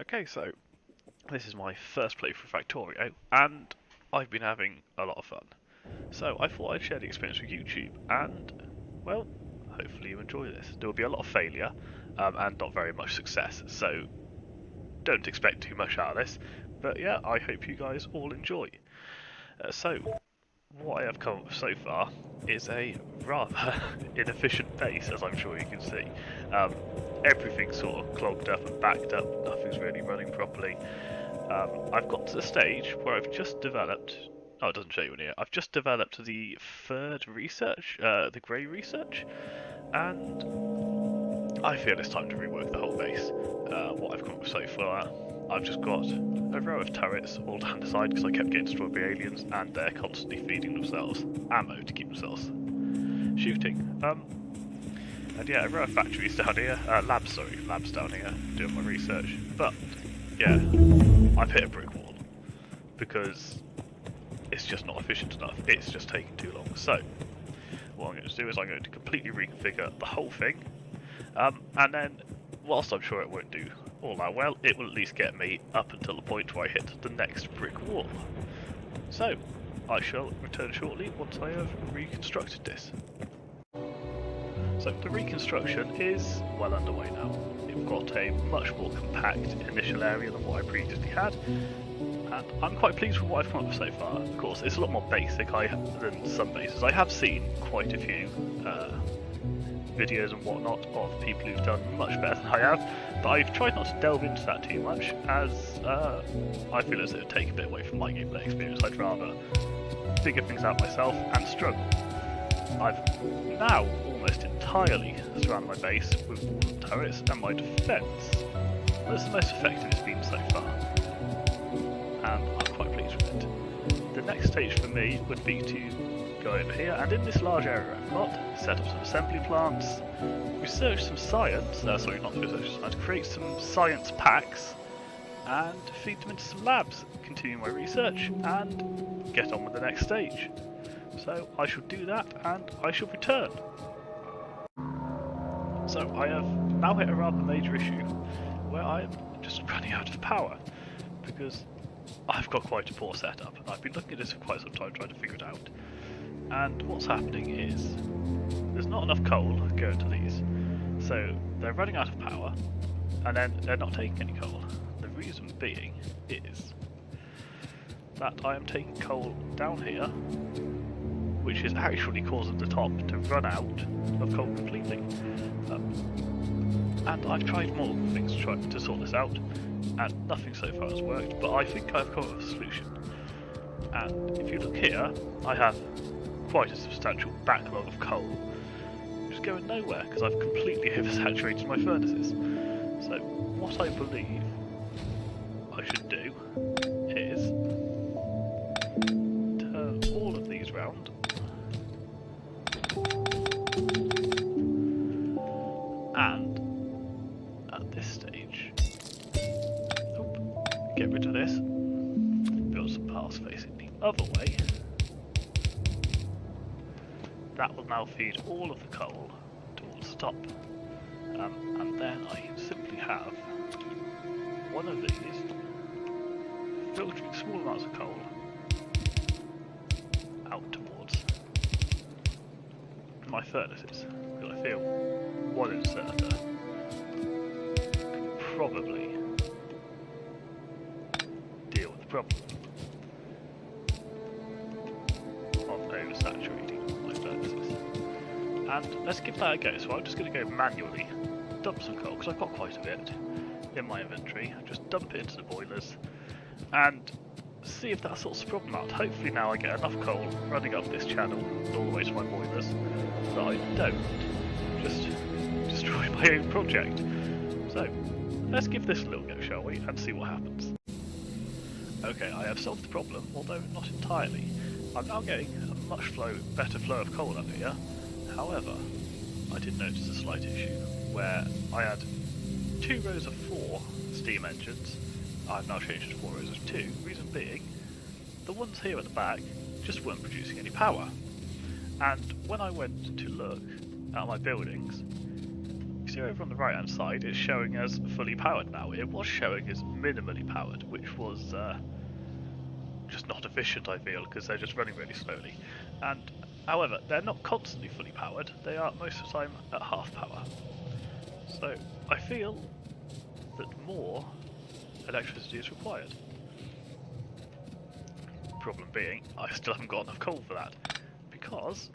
Okay, so this is my first playthrough for Factorio, and I've been having a lot of fun. So I thought I'd share the experience with YouTube, and, well, hopefully you enjoy this. There will be a lot of failure, and not very much success, so don't expect too much out of this. But yeah, I hope you guys all enjoy. So, what I have come up with so far is a rather inefficient base, as I'm sure you can see. Um, Everything's sort of clogged up and backed up, nothing's really running properly. I've got to the stage where I've just developed. Oh, it doesn't show you in here. I've just developed the third research, the grey research, and I feel it's time to rework the whole base. What I've come up with so far, I've just got a row of turrets all down the side because I kept getting destroyed by aliens, and they're constantly feeding themselves ammo to keep themselves shooting. And yeah, a row of factories down here, labs down here, doing my research. But yeah, I've hit a brick wall because it's just not efficient enough. It's just taking too long. So what I'm going to do is I'm going to completely reconfigure the whole thing, and then whilst I'm sure it won't do all that well, it will at least get me up until the point where I hit the next brick wall. So I shall return shortly once I have reconstructed this. So the reconstruction is well underway now. We've got a much more compact initial area than what I previously had, and I'm quite pleased with what I've come up with so far. Of course, it's a lot more basic than some bases. I have seen quite a few videos and whatnot of people who've done much better than I have, but I've tried not to delve into that too much, as I feel as it would take a bit away from my gameplay experience. I'd rather figure things out myself and struggle. I've now almost entirely surrounded my base with walls and turrets, and my defence was the most effective it's been so far, and I'm quite pleased with it. The next stage for me would be to go over here, and in this large area I've got, set up some assembly plants, research some science, create some science packs, and feed them into some labs, continue my research, and get on with the next stage. So I shall do that, and I shall return. So I have now hit a rather major issue where I am just running out of power, because I've got quite a poor setup, and I've been looking at this for quite some time trying to figure it out. And what's happening is there's not enough coal going to these, so they're running out of power, and then they're not taking any coal. The reason being is that I am taking coal down here, which is actually causing the top to run out of coal completely. And I've tried multiple things to try to sort this out, and nothing so far has worked, but I think I've come up with a solution. And if you look here, I have quite a substantial backlog of coal, which is going nowhere because I've completely oversaturated my furnaces. So what I believe I should do is turn all of these round, and at this stage, get rid of this, build some paths facing the other way. That will now feed all of the coal towards the top, and then I can simply have one of these filtering small amounts of coal out towards my furnaces, because I feel one inserter can probably deal with the problem of oversaturating my furnaces. And let's give that a go. So I'm just going to go manually dump some coal, because I've got quite a bit in my inventory. Just dump it into the boilers and see if that sorts the problem out. Hopefully now I get enough coal running up this channel all the way to my boilers that I don't just destroy my own project. So let's give this a little go, shall we, and see what happens. Okay, I have solved the problem, although not entirely. I'm now getting a much better flow of coal up here. However, I did notice a slight issue where I had 2 rows of 4 steam engines. I've now changed it to 4 rows of 2. Reason being, the ones here at the back just weren't producing any power. And when I went to look at my buildings, you see over on the right hand side, it's showing as fully powered now. It was showing as minimally powered, which was just not efficient, I feel, because they're just running really slowly. And however, they're not constantly fully powered, they are most of the time at half power. So I feel that more electricity is required. Problem being, I still haven't got enough coal for that, because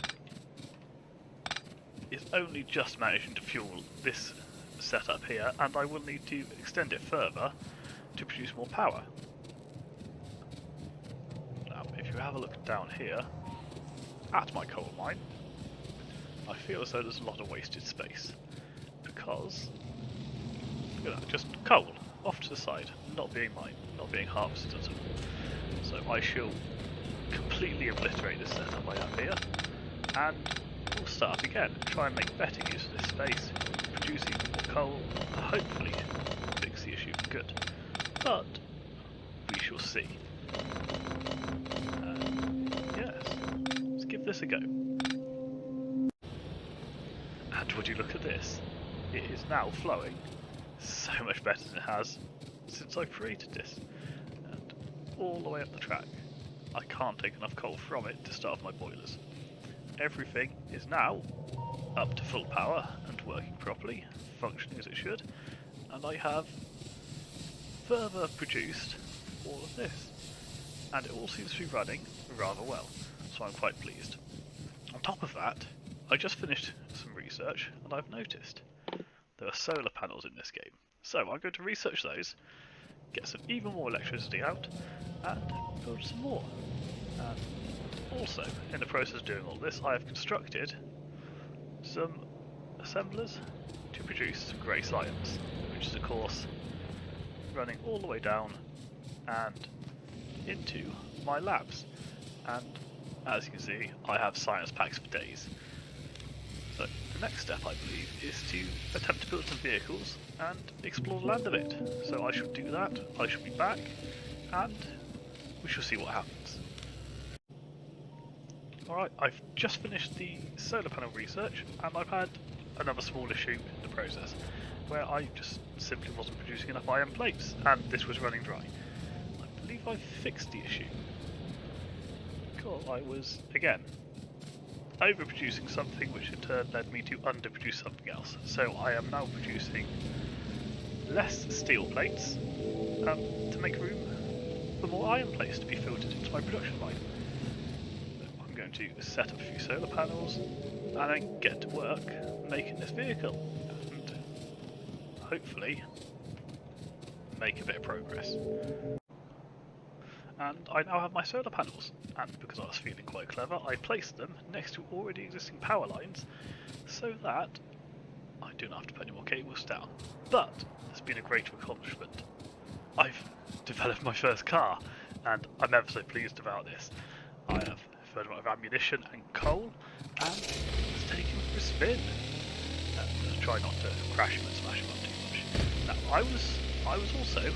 it's only just managing to fuel this setup here, and I will need to extend it further to produce more power. Now, if you have a look down here at my coal mine, I feel as though there's a lot of wasted space, because look at that, just coal off to the side, not being mined, not being harvested at all. So I shall completely obliterate this setup I have here, and we'll start again, try and make better use of this space, produce even more coal, hopefully fix the issue for good. But we shall see. Yes, let's give this a go. And would you look at this? It is now flowing so much better than it has since I created this. And all the way up the track. I can't take enough coal from it to start my boilers. Everything is now up to full power and working properly, functioning as it should, and I have further produced all of this. And it all seems to be running rather well, so I'm quite pleased. On top of that, I just finished some research and I've noticed there are solar panels in this game. So I'm going to research those, get some even more electricity out, and build some more. And also, in the process of doing all this, I have constructed some assemblers to produce some grey science, which is of course running all the way down and into my labs. And as you can see, I have science packs for days. So the next step, I believe, is to attempt to build some vehicles and explore the land a bit. So I shall do that, I shall be back, and we shall see what happens. Alright, I've just finished the solar panel research, and I've had another small issue in the process, where I just simply wasn't producing enough iron plates, and this was running dry. I believe I've fixed the issue. Cool, I was, again, overproducing something which in turn led me to underproduce something else. So I am now producing less steel plates to make room for more iron plates to be filtered into my production line. I'm going to set up a few solar panels and then get to work making this vehicle and hopefully make a bit of progress. And I now have my solar panels, and because I was feeling quite clever, I placed them next to already existing power lines so that I do not have to put any more cables down. But it's been a great accomplishment. I've developed my first car, and I'm ever so pleased about this. I have a fair amount of ammunition and coal, and it's taken for a spin. And try not to crash him and smash him up too much. Now, I was also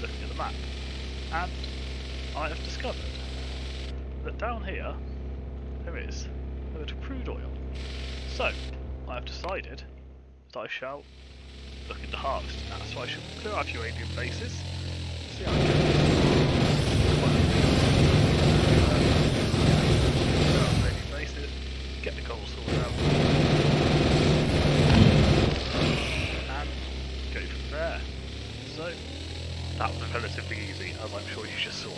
looking at the map, and I have discovered that down here there is a bit of crude oil. So I have decided that I shall look into harvesting that. So I shall clear out a few alien bases, see how I get alien bases, get the coal sorted out, and go from there. So that was relatively easy, as I'm sure you just saw.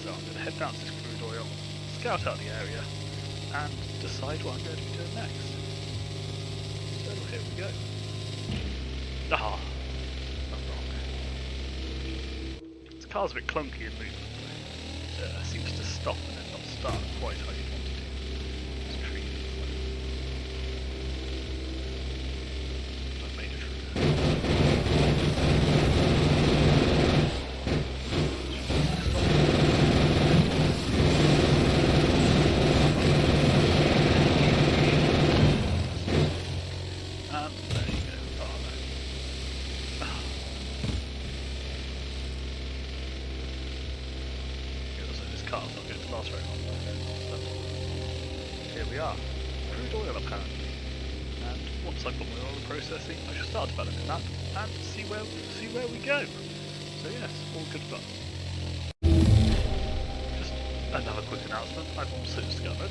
So I'm going to head down to this crude oil, scout out the area, and decide what I'm going to be doing next. So here we go. Ah, I'm wrong. This car's a bit clunky in movement. It seems to stop and then not start quite how you'd want it to. This tree is like... I've made it through there. once I've got my oil processing, I shall start developing that and see where we go. So yes, all good fun. Just another quick announcement, I've also discovered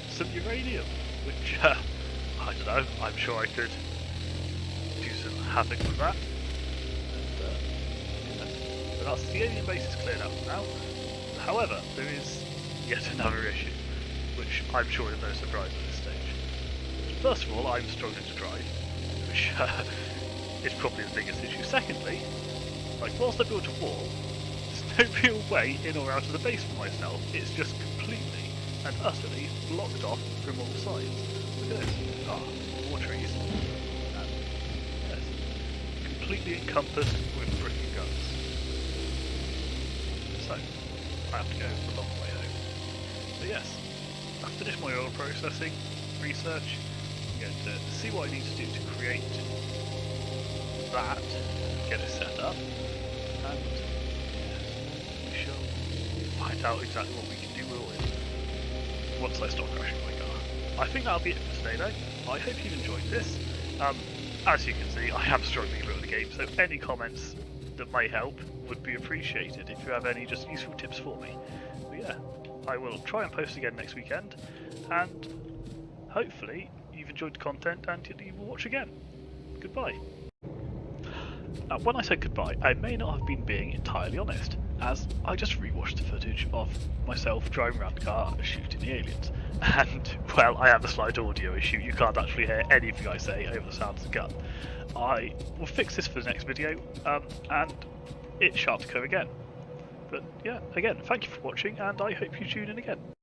some uranium, which, I don't know, I'm sure I could do some havoc with that. And, but that's the alien base is cleared out now. However, there is yet another issue, which I'm sure is no surprise at this stage. First of all, I'm struggling to drive, which is probably the biggest issue. Secondly, like whilst I built a wall, there's no real way in or out of the base for myself. It's just completely and utterly blocked off from all sides. Look at this. Ah, more trees. And yes, completely encompassed with brick and guns. So, I have to go a long way home. But yes, I've finished my oil processing research. I'm going to see what I need to do to create that, get it set up, and yes, we shall find out exactly what we can do with it once I stop crashing my car. I think that'll be it for today though. I hope you've enjoyed this. As you can see, I am struggling a bit with the game, so any comments that may help would be appreciated if you have any just useful tips for me. But yeah, I will try and post again next weekend, and hopefully you've enjoyed the content and you will watch again. Goodbye. When I said goodbye, I may not have been being entirely honest, as I just rewatched the footage of myself driving around the car shooting the aliens. And, well, I have a slight audio issue, you can't actually hear anything I say over the sound of the gun. I will fix this for the next video, and it shan't occur again. But yeah, again, thank you for watching, and I hope you tune in again.